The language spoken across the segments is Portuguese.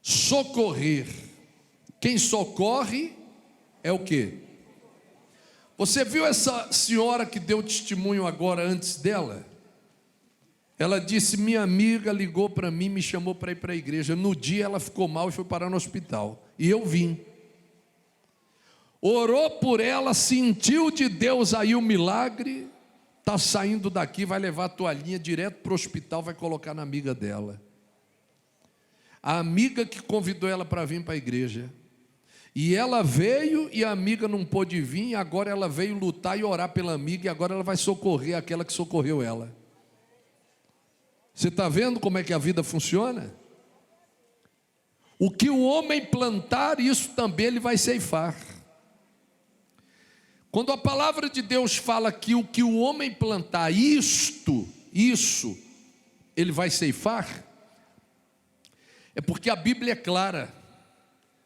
socorrer. Quem socorre é o quê? Você viu essa senhora que deu testemunho agora antes dela? Ela disse: minha amiga ligou para mim, me chamou para ir para a igreja. No dia ela ficou mal e foi parar no hospital. E eu vim. Orou por ela, sentiu de Deus aí o milagre. Está saindo daqui, vai levar a toalhinha direto para o hospital, vai colocar na amiga dela. A amiga que convidou ela para vir para a igreja. E ela veio e a amiga não pôde vir, e agora ela veio lutar e orar pela amiga, e agora ela vai socorrer aquela que socorreu ela. Você está vendo como é que a vida funciona? O que o homem plantar, isso também ele vai ceifar. Quando a palavra de Deus fala que o que o homem plantar, isso, ele vai ceifar, é porque a Bíblia é clara.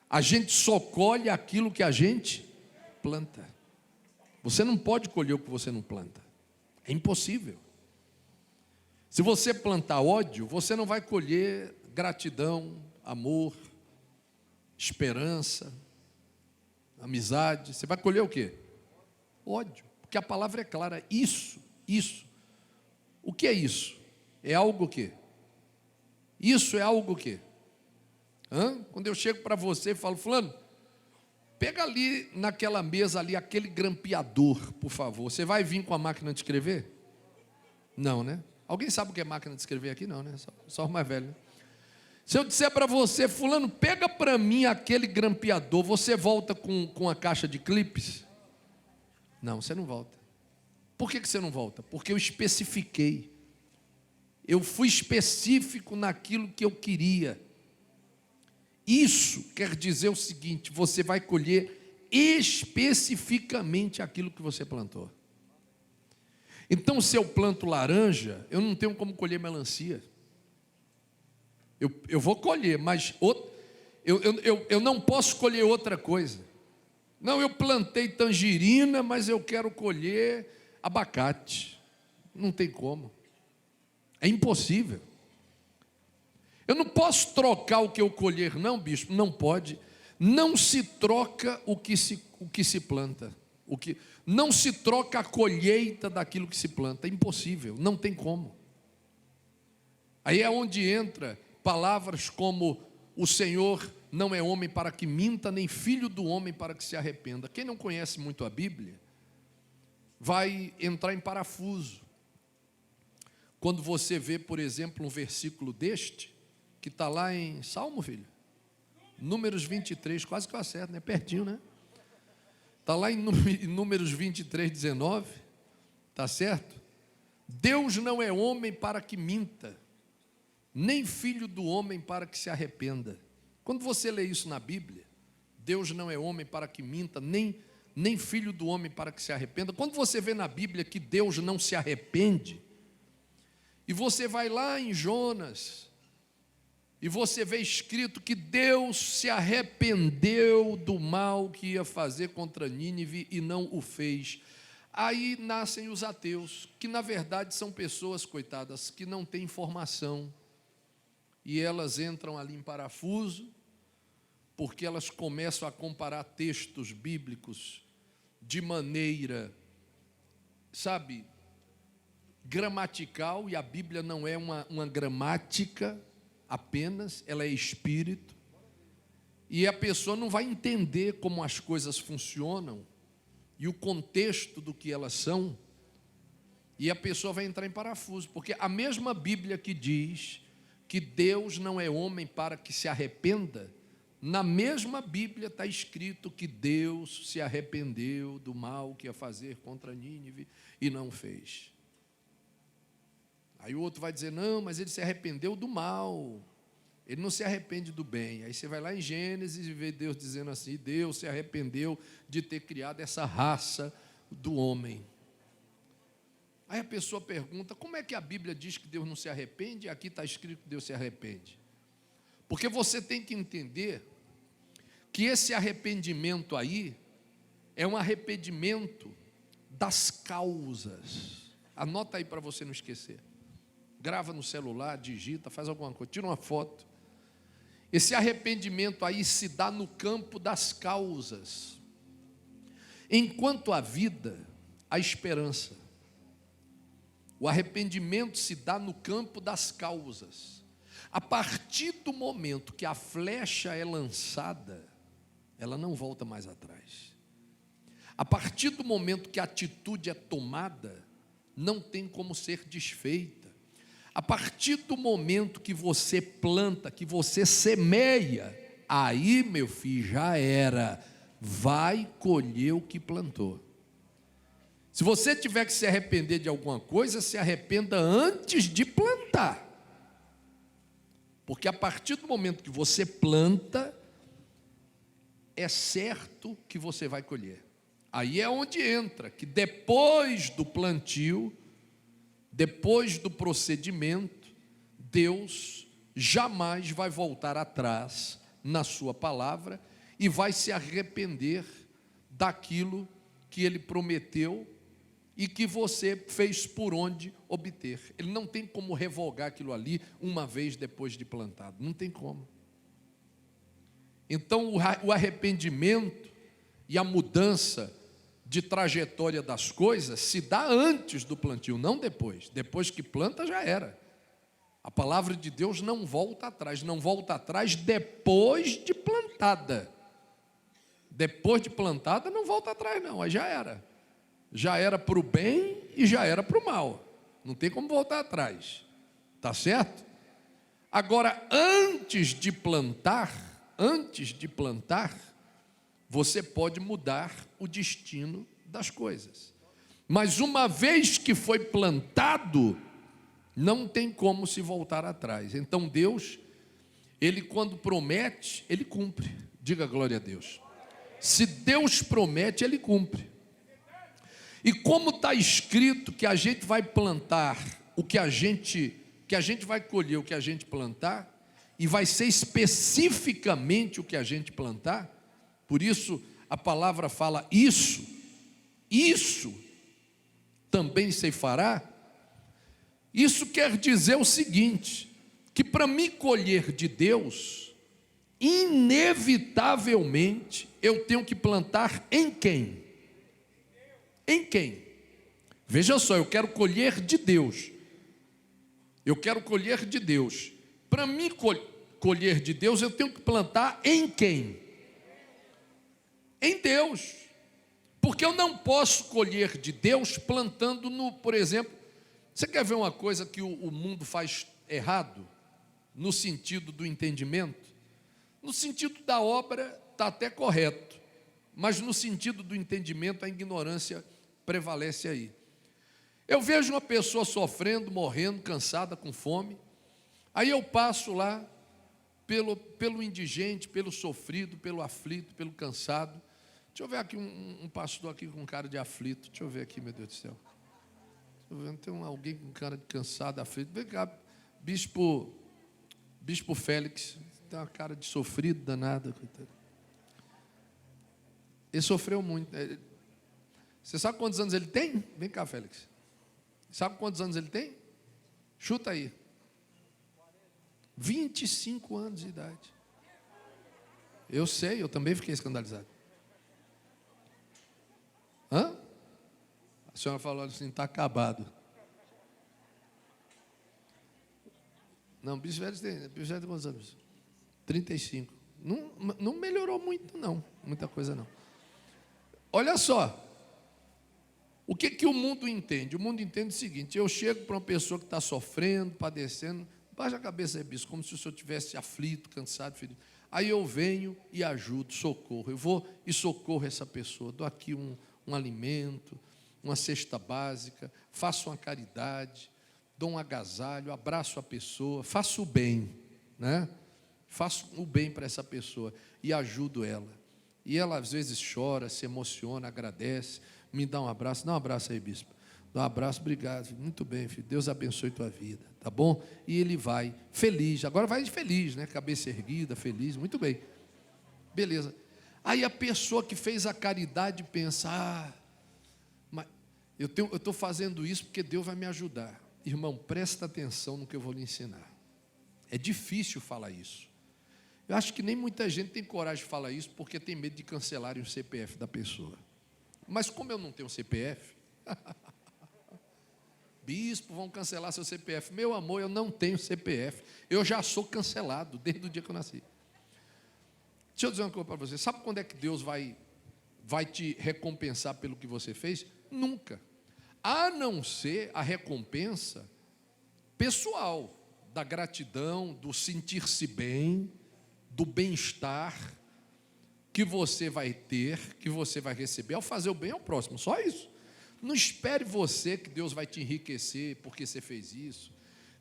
A gente só colhe aquilo que a gente planta. Você não pode colher o que você não planta. É impossível. Se você plantar ódio, você não vai colher gratidão, amor, esperança, amizade. Você vai colher o quê? Ódio. Porque a palavra é clara. Isso. O que é isso? É algo o quê? Isso é algo o quê? Quando eu chego para você e falo: fulano, pega ali naquela mesa ali aquele grampeador, por favor. Você vai vir com a máquina de escrever? Não, né? Alguém sabe o que é máquina de escrever aqui? Não, né? Só o mais velho, né? Se eu disser para você: fulano, pega para mim aquele grampeador, você volta com a caixa de clipes? Não, você não volta. Por que você não volta? Porque eu especifiquei. Eu fui específico naquilo que eu queria. Isso quer dizer o seguinte: você vai colher especificamente aquilo que você plantou. Então, se eu planto laranja, eu não tenho como colher melancia. Eu vou colher, mas eu não posso colher outra coisa. Não, eu plantei tangerina, mas eu quero colher abacate. Não tem como. É impossível. Eu não posso trocar o que eu colher, não, bispo. Não pode. Não se troca o que se planta. Não se troca a colheita daquilo que se planta. É impossível, não tem como. Aí é onde entra palavras como: o Senhor não é homem para que minta, nem filho do homem para que se arrependa. Quem não conhece muito a Bíblia vai entrar em parafuso quando você vê, por exemplo, um versículo deste, que está lá em Salmo, filho, Números 23, quase que eu acerto, né? Pertinho, né? Está lá em Números 23, 19, está certo? Deus não é homem para que minta, nem filho do homem para que se arrependa. Quando você lê isso na Bíblia, Deus não é homem para que minta, nem filho do homem para que se arrependa. Quando você vê na Bíblia que Deus não se arrepende, e você vai lá em Jonas, e você vê escrito que Deus se arrependeu do mal que ia fazer contra Nínive e não o fez. Aí nascem os ateus, que na verdade são pessoas, coitadas, que não têm informação. E elas entram ali em parafuso, porque elas começam a comparar textos bíblicos de maneira, sabe, gramatical, e a Bíblia não é uma gramática apenas, ela é espírito, e a pessoa não vai entender como as coisas funcionam, e o contexto do que elas são, e a pessoa vai entrar em parafuso, porque a mesma Bíblia que diz que Deus não é homem para que se arrependa, na mesma Bíblia está escrito que Deus se arrependeu do mal que ia fazer contra Nínive e não fez. Aí o outro vai dizer: não, mas ele se arrependeu do mal, ele não se arrepende do bem. Aí você vai lá em Gênesis e vê Deus dizendo assim: Deus se arrependeu de ter criado essa raça do homem. Aí a pessoa pergunta: como é que a Bíblia diz que Deus não se arrepende e aqui está escrito que Deus se arrepende? Porque você tem que entender que esse arrependimento aí é um arrependimento das causas. Anota aí para você não esquecer. Grava no celular, digita, faz alguma coisa, tira uma foto. Esse arrependimento aí se dá no campo das causas. Enquanto há vida, há esperança. O arrependimento se dá no campo das causas. A partir do momento que a flecha é lançada, ela não volta mais atrás. A partir do momento que a atitude é tomada, não tem como ser desfeita. A partir do momento que você planta, que você semeia, aí, meu filho, já era. Vai colher o que plantou. Se você tiver que se arrepender de alguma coisa, se arrependa antes de plantar. Porque a partir do momento que você planta, é certo que você vai colher. Aí é onde entra, que depois do plantio, depois do procedimento, Deus jamais vai voltar atrás na sua palavra e vai se arrepender daquilo que Ele prometeu e que você fez por onde obter. Ele não tem como revogar aquilo ali uma vez depois de plantado, não tem como. Então o arrependimento e a mudança de trajetória das coisas se dá antes do plantio, não depois. Depois que planta já era. A palavra de Deus não volta atrás, não volta atrás depois de plantada. Depois de plantada não volta atrás não, aí já era. Já era para o bem e já era para o mal. Não tem como voltar atrás. Tá certo? Agora, antes de plantar, você pode mudar o destino das coisas. Mas uma vez que foi plantado, não tem como se voltar atrás. Então Deus, Ele quando promete, Ele cumpre. Diga glória a Deus. Se Deus promete, Ele cumpre. E como está escrito que a gente vai plantar o que a gente vai colher o que a gente plantar, e vai ser especificamente o que a gente plantar, por isso a palavra fala isso também se fará. Isso quer dizer o seguinte, que para me colher de Deus, inevitavelmente eu tenho que plantar em quem? Em quem? Veja só, eu quero colher de Deus. Eu quero colher de Deus. Para me colher de Deus, eu tenho que plantar em quem? Em Deus. Porque eu não posso colher de Deus plantando no, por exemplo, você quer ver uma coisa que o mundo faz errado? No sentido do entendimento? No sentido da obra está até correto, mas no sentido do entendimento a ignorância prevalece aí. Eu vejo uma pessoa sofrendo, morrendo, cansada, com fome, aí eu passo lá pelo indigente, pelo sofrido, pelo aflito, pelo cansado. Deixa eu ver aqui um pastor aqui com cara de aflito. Deixa eu ver aqui, meu Deus do céu. Tem alguém com cara de cansado, aflito. Vem cá, Bispo Félix. Tem uma cara de sofrido, danado. Ele sofreu muito. Você sabe quantos anos ele tem? Vem cá, Félix. Sabe quantos anos ele tem? Chuta aí. 25 anos de idade. Eu sei, eu também fiquei escandalizado. Hã? A senhora falou assim, está acabado. Não, Bispo Félix tem quantos anos? 35. Não melhorou muito, não. Muita coisa, não. Olha só. O que o mundo entende? O mundo entende o seguinte, eu chego para uma pessoa que está sofrendo, padecendo, baixa a cabeça aí, bispo, como se o senhor estivesse aflito, cansado, ferido. Aí eu venho e ajudo, socorro. Eu vou e socorro essa pessoa, dou aqui um alimento, uma cesta básica, faço uma caridade, dou um agasalho, abraço a pessoa, faço o bem, né? Faço o bem para essa pessoa e ajudo ela. E ela às vezes chora, se emociona, agradece, me dá um abraço aí, bispo. Dá um abraço, obrigado, filho. Muito bem, filho, Deus abençoe tua vida, tá bom? E ele vai feliz, agora vai feliz, né? Cabeça erguida, feliz, muito bem. Beleza. Aí a pessoa que fez a caridade pensa, mas eu estou fazendo isso porque Deus vai me ajudar. Irmão, presta atenção no que eu vou lhe ensinar. É difícil falar isso. Eu acho que nem muita gente tem coragem de falar isso, porque tem medo de cancelarem o CPF da pessoa. Mas como eu não tenho CPF, bispo, vão cancelar seu CPF. Meu amor, eu não tenho CPF. Eu já sou cancelado desde o dia que eu nasci. Deixa eu dizer uma coisa para você. Sabe quando é que Deus vai te recompensar pelo que você fez? Nunca. A não ser a recompensa pessoal, da gratidão, do sentir-se bem, do bem-estar que você vai ter, que você vai receber ao fazer o bem ao próximo. Só isso. Não espere você que Deus vai te enriquecer porque você fez isso,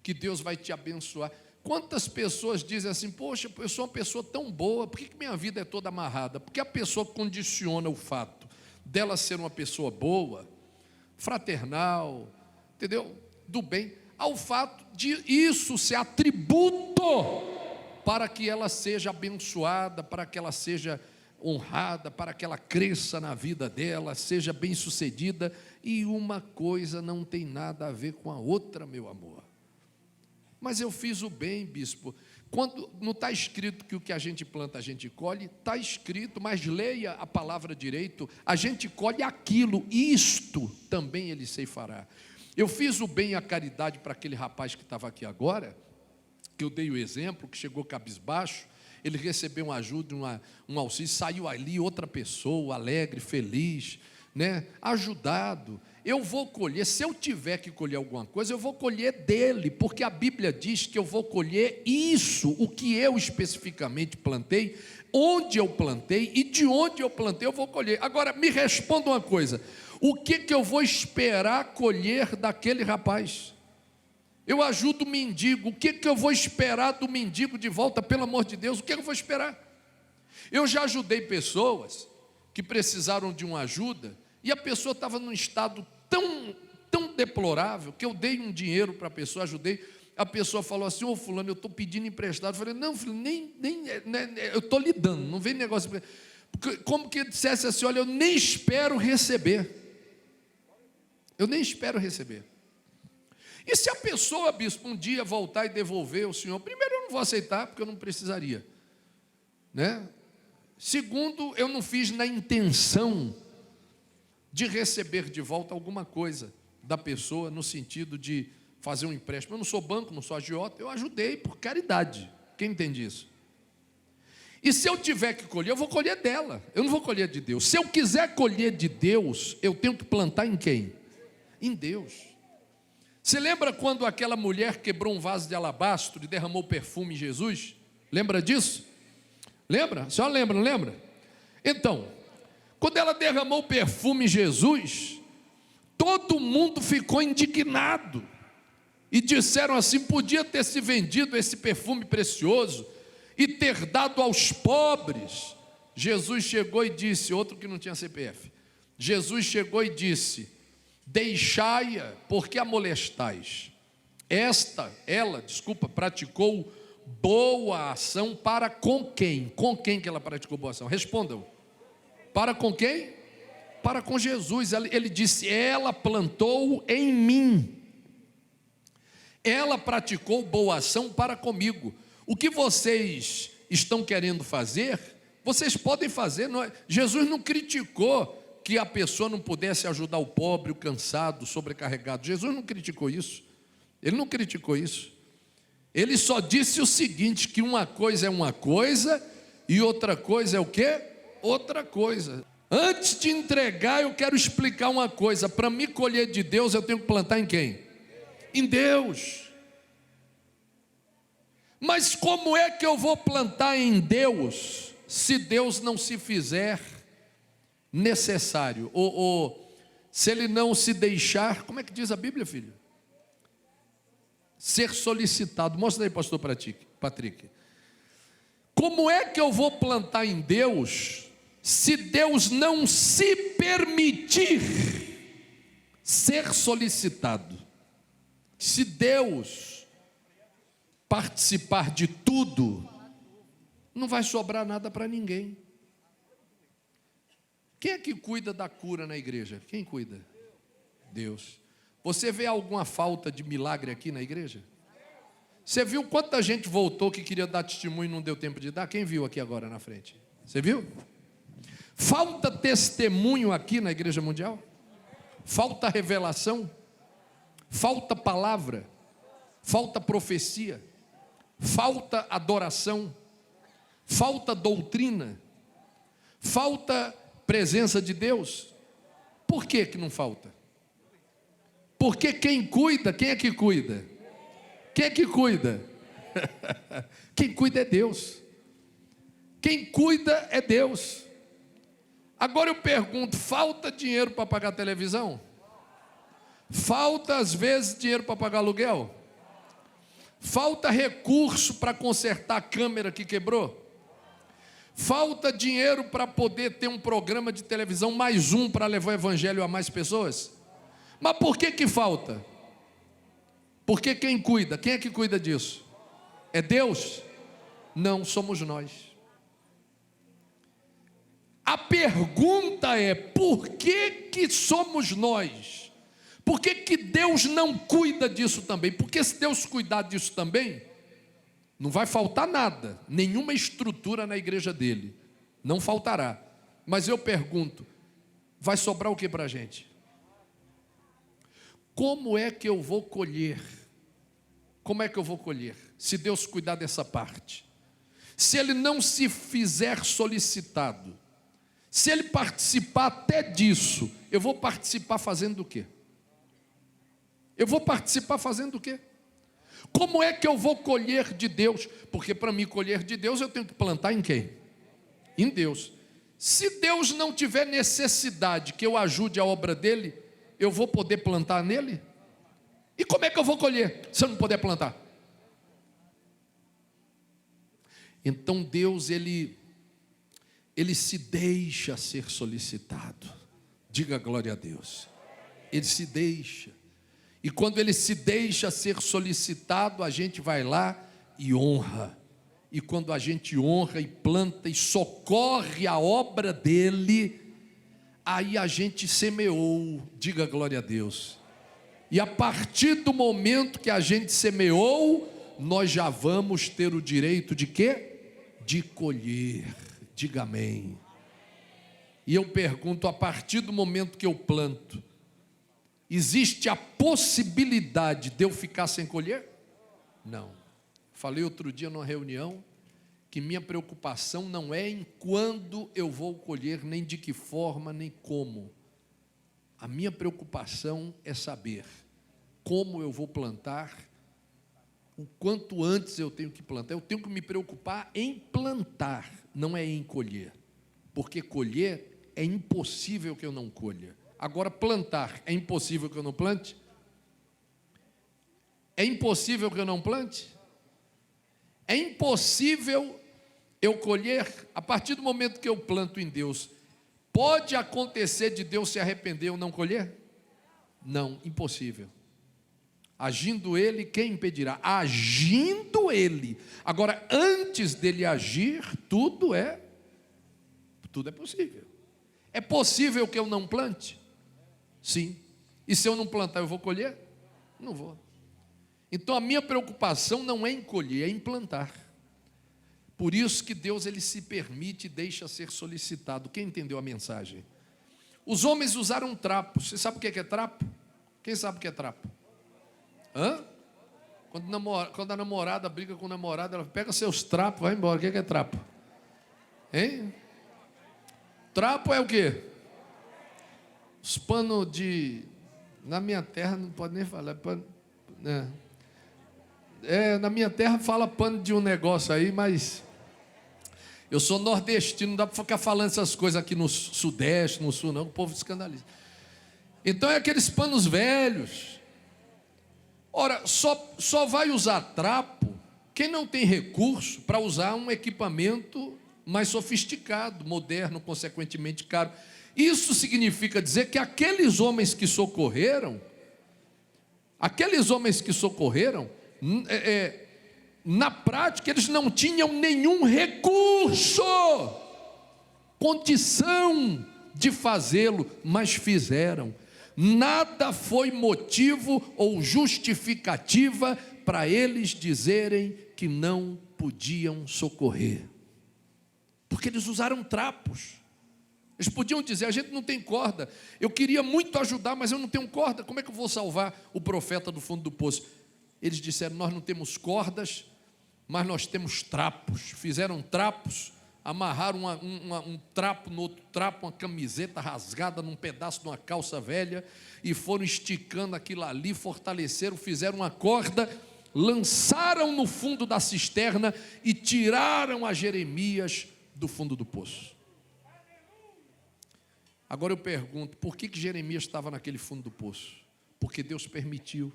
que Deus vai te abençoar. Quantas pessoas dizem assim, poxa, eu sou uma pessoa tão boa, por que minha vida é toda amarrada? Porque a pessoa condiciona o fato dela ser uma pessoa boa, fraternal, entendeu? Do bem, ao fato de isso ser atributo para que ela seja abençoada, para que ela seja honrada, para que ela cresça na vida dela, seja bem-sucedida, e uma coisa não tem nada a ver com a outra, meu amor. Mas eu fiz o bem, bispo. Quando não está escrito que o que a gente planta a gente colhe, está escrito, mas leia a palavra direito, a gente colhe aquilo, isto também ele ceifará. Eu fiz o bem e a caridade para aquele rapaz que estava aqui agora, que eu dei o exemplo, que chegou cabisbaixo, ele recebeu uma ajuda, um auxílio, saiu ali outra pessoa, alegre, feliz, né? Ajudado. Eu vou colher, se eu tiver que colher alguma coisa, eu vou colher dele, porque a Bíblia diz que eu vou colher isso, o que eu especificamente plantei, onde eu plantei e de onde eu plantei eu vou colher. Agora, me responda uma coisa, o que eu vou esperar colher daquele rapaz? Eu ajudo o mendigo, o que eu vou esperar do mendigo de volta, pelo amor de Deus, o que eu vou esperar? Eu já ajudei pessoas que precisaram de uma ajuda, e a pessoa estava num estado tão deplorável, que eu dei um dinheiro para a pessoa, ajudei, a pessoa falou assim, ô fulano, eu estou pedindo emprestado, eu falei, não filho, nem eu estou lhe dando, não vem negócio, porque, como que dissesse assim, olha, eu nem espero receber, e se a pessoa, bispo, um dia voltar e devolver o senhor, primeiro eu não vou aceitar, porque eu não precisaria, né? Segundo, eu não fiz na intenção de receber de volta alguma coisa da pessoa, no sentido de fazer um empréstimo. Eu não sou banco, não sou agiota, eu ajudei por caridade. Quem entende isso? E se eu tiver que colher, eu vou colher dela, eu não vou colher de Deus. Se eu quiser colher de Deus, eu tenho que plantar em quem? Em Deus. Você lembra quando aquela mulher quebrou um vaso de alabastro e derramou perfume em Jesus? Lembra disso? Lembra? A senhora lembra, não lembra? Então, quando ela derramou perfume em Jesus, todo mundo ficou indignado e disseram assim, podia ter se vendido esse perfume precioso e ter dado aos pobres. Jesus chegou e disse, outro que não tinha CPF, Jesus chegou e disse, deixai-a, porque a molestais. Ela, praticou boa ação para com quem? Com quem que ela praticou boa ação? Respondam. Para com quem? Para com Jesus. Ele disse, ela plantou em mim. Ela praticou boa ação para comigo. O que vocês estão querendo fazer, vocês podem fazer. Jesus não criticou que a pessoa não pudesse ajudar o pobre, o cansado, o sobrecarregado. Jesus não criticou isso. Ele não criticou isso. Ele só disse o seguinte, que uma coisa é uma coisa e outra coisa é o quê? Outra coisa. Antes de entregar, eu quero explicar uma coisa. Para me colher de Deus, eu tenho que plantar em quem? Em Deus. Mas como é que eu vou plantar em Deus, se Deus não se fizer necessário? Ou se Ele não se deixar, como é que diz a Bíblia, filho? Ser solicitado. Mostra aí, pastor Patrick. Como é que eu vou plantar em Deus, se Deus não se permitir ser solicitado? Se Deus participar de tudo, não vai sobrar nada para ninguém. Quem é que cuida da cura na igreja? Quem cuida? Deus. Você vê alguma falta de milagre aqui na igreja? Você viu quanta gente voltou que queria dar testemunho e não deu tempo de dar? Quem viu aqui agora na frente? Você viu? Falta testemunho aqui na Igreja Mundial? Falta revelação? Falta palavra? Falta profecia? Falta adoração? Falta doutrina? Falta presença de Deus? Por que que não falta? Porque quem cuida, quem é que cuida? Quem é que cuida? Quem cuida é Deus. Quem cuida é Deus. Agora eu pergunto, falta dinheiro para pagar televisão? Falta às vezes dinheiro para pagar aluguel? Falta recurso para consertar a câmera que quebrou? Falta dinheiro para poder ter um programa de televisão, mais um para levar o evangelho a mais pessoas? Mas por que que falta? Porque quem cuida? Quem é que cuida disso? É Deus? Não, somos nós. A pergunta é, por que que somos nós? Por que que Deus não cuida disso também? Porque se Deus cuidar disso também, não vai faltar nada, nenhuma estrutura na igreja dele, não faltará. Mas eu pergunto, vai sobrar o que para a gente? Como é que eu vou colher? Como é que eu vou colher? Se Deus cuidar dessa parte, se Ele não se fizer solicitado, se Ele participar até disso, eu vou participar fazendo o quê? Eu vou participar fazendo o quê? Como é que eu vou colher de Deus? Porque para mim colher de Deus eu tenho que plantar em quem? Em Deus. Se Deus não tiver necessidade que eu ajude a obra dele, eu vou poder plantar nele? E como é que eu vou colher se eu não puder plantar? Então Deus, Ele se deixa ser solicitado. Diga glória a Deus. Ele se deixa. E quando Ele se deixa ser solicitado, a gente vai lá e honra. E quando a gente honra e planta e socorre a obra dEle, aí a gente semeou. Diga glória a Deus. E a partir do momento que a gente semeou, nós já vamos ter o direito de quê? De colher. Diga amém. E eu pergunto, a partir do momento que eu planto, existe a possibilidade de eu ficar sem colher? Não. Falei outro dia numa reunião que minha preocupação não é em quando eu vou colher, nem de que forma, nem como. A minha preocupação é saber como eu vou plantar, o quanto antes eu tenho que plantar. Eu tenho que me preocupar em plantar, não é em colher. Porque colher é impossível que eu não colha. Agora, plantar, é impossível que eu não plante? É impossível que eu não plante? É impossível eu colher? A partir do momento que eu planto em Deus, pode acontecer de Deus se arrepender ou não colher? Não, impossível. Agindo Ele, quem impedirá? Agindo Ele. Agora, antes dele agir, tudo é possível. É possível que eu não plante? Sim. E se eu não plantar, eu vou colher? Não vou. Então a minha preocupação não é em colher, é em plantar. Por isso que Deus, Ele se permite e deixa ser solicitado. Quem entendeu a mensagem? Os homens usaram trapo. Você sabe o que é trapo? Quem sabe o que é trapo? Hã? Quando a namorada briga com o namorado, ela pega seus trapos, vai embora. O que é trapo? Hein? Trapo é o quê? Os panos de... Na minha terra não pode nem falar. Na minha terra fala pano de um negócio aí, mas... Eu sou nordestino, não dá para ficar falando essas coisas aqui no sudeste, no sul não, o povo escandaliza. Então é aqueles panos velhos. Ora, só vai usar trapo quem não tem recurso para usar um equipamento mais sofisticado, moderno, consequentemente caro. Isso significa dizer que aqueles homens que socorreram, na prática, eles não tinham nenhum recurso, condição de fazê-lo, mas fizeram. Nada foi motivo ou justificativa para eles dizerem que não podiam socorrer. Porque eles usaram trapos. Eles podiam dizer: a gente não tem corda, eu queria muito ajudar, mas eu não tenho corda, como é que eu vou salvar o profeta do fundo do poço? Eles disseram: nós não temos cordas, mas nós temos trapos. Fizeram trapos, amarraram um trapo no outro trapo, uma camiseta rasgada num pedaço de uma calça velha, e foram esticando aquilo ali, fortaleceram, fizeram uma corda, lançaram no fundo da cisterna e tiraram a Jeremias do fundo do poço. Agora eu pergunto, por que Jeremias estava naquele fundo do poço? Porque Deus permitiu,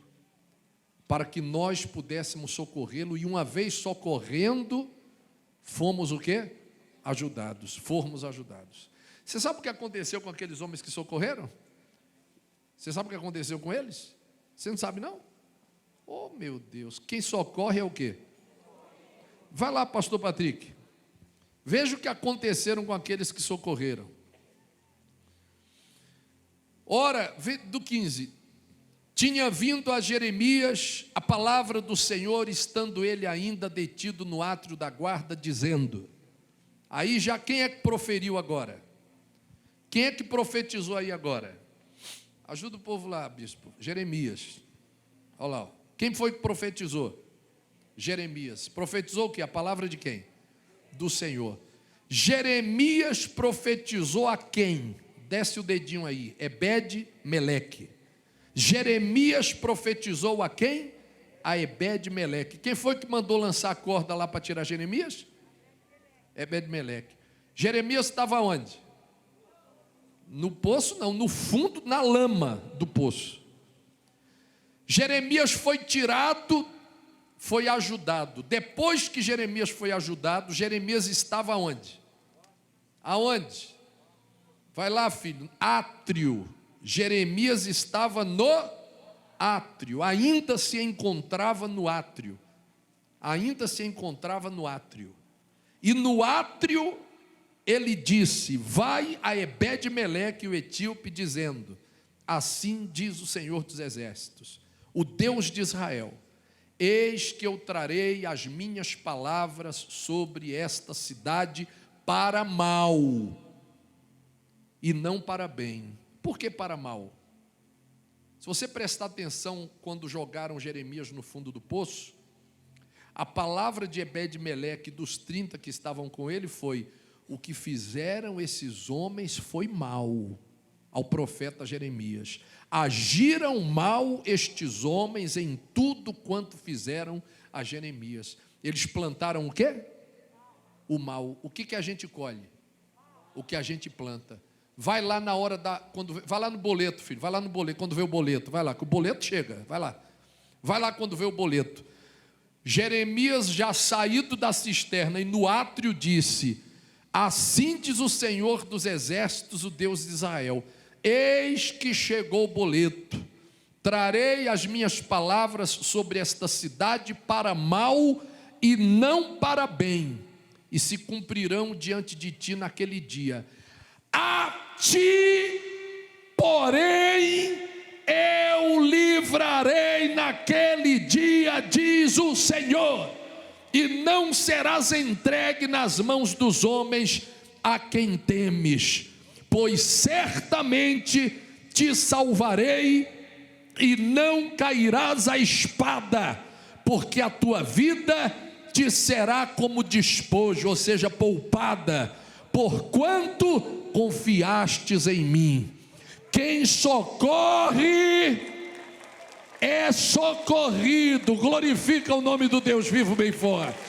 para que nós pudéssemos socorrê-lo, e uma vez socorrendo, fomos o quê? Ajudados, fomos ajudados. Você sabe o que aconteceu com aqueles homens que socorreram? Você sabe o que aconteceu com eles? Você não sabe não? Oh meu Deus, quem socorre é o quê? Vai lá, pastor Patrick, veja o que aconteceram com aqueles que socorreram. Ora, do 15, tinha vindo a Jeremias a palavra do Senhor, estando ele ainda detido no átrio da guarda, dizendo. Aí já quem é que proferiu agora? Quem é que profetizou aí agora? Ajuda o povo lá, bispo. Jeremias. Olha lá. Quem foi que profetizou? Jeremias. Profetizou o quê? A palavra de quem? Do Senhor. Jeremias profetizou a quem? Desce o dedinho aí. Ebed-Meleque. Jeremias profetizou a quem? A Ebed-Meleque. Quem foi que mandou lançar a corda lá para tirar Jeremias? Ebed-Meleque. Jeremias estava onde? No poço não, no fundo, na lama do poço. Jeremias foi tirado, foi ajudado. Depois que Jeremias foi ajudado, Jeremias estava onde? Aonde? Vai lá, filho. Átrio. Jeremias estava no átrio. Ainda se encontrava no átrio. Ainda se encontrava no átrio. E no átrio ele disse: vai a Ebed-Meleque, o etíope, dizendo: assim diz o Senhor dos Exércitos, o Deus de Israel: eis que eu trarei as minhas palavras sobre esta cidade para mal e não para bem. Por que para mal? Se você prestar atenção, quando jogaram Jeremias no fundo do poço, a palavra de Ebed-Meleque, dos 30 que estavam com ele, foi: o que fizeram esses homens foi mal ao profeta Jeremias. Agiram mal estes homens em tudo quanto fizeram a Jeremias. Eles plantaram o quê? O mal. O que a gente colhe? O que a gente planta. Vai lá na hora vai lá no boleto, filho, vai lá no boleto, quando vê o boleto, vai lá, que o boleto chega, vai lá quando vê o boleto. Jeremias, já saído da cisterna e no átrio, disse: assim diz o Senhor dos Exércitos, o Deus de Israel: eis que chegou o boleto, trarei as minhas palavras sobre esta cidade para mal e não para bem, e se cumprirão diante de ti naquele dia. A ti, porém, eu livrarei naquele dia, diz o Senhor, e não serás entregue nas mãos dos homens a quem temes, pois certamente te salvarei e não cairás à espada, porque a tua vida te será como despojo, ou seja, poupada, porquanto confiastes em mim. Quem socorre é socorrido. Glorifica o nome do Deus vivo bem forte.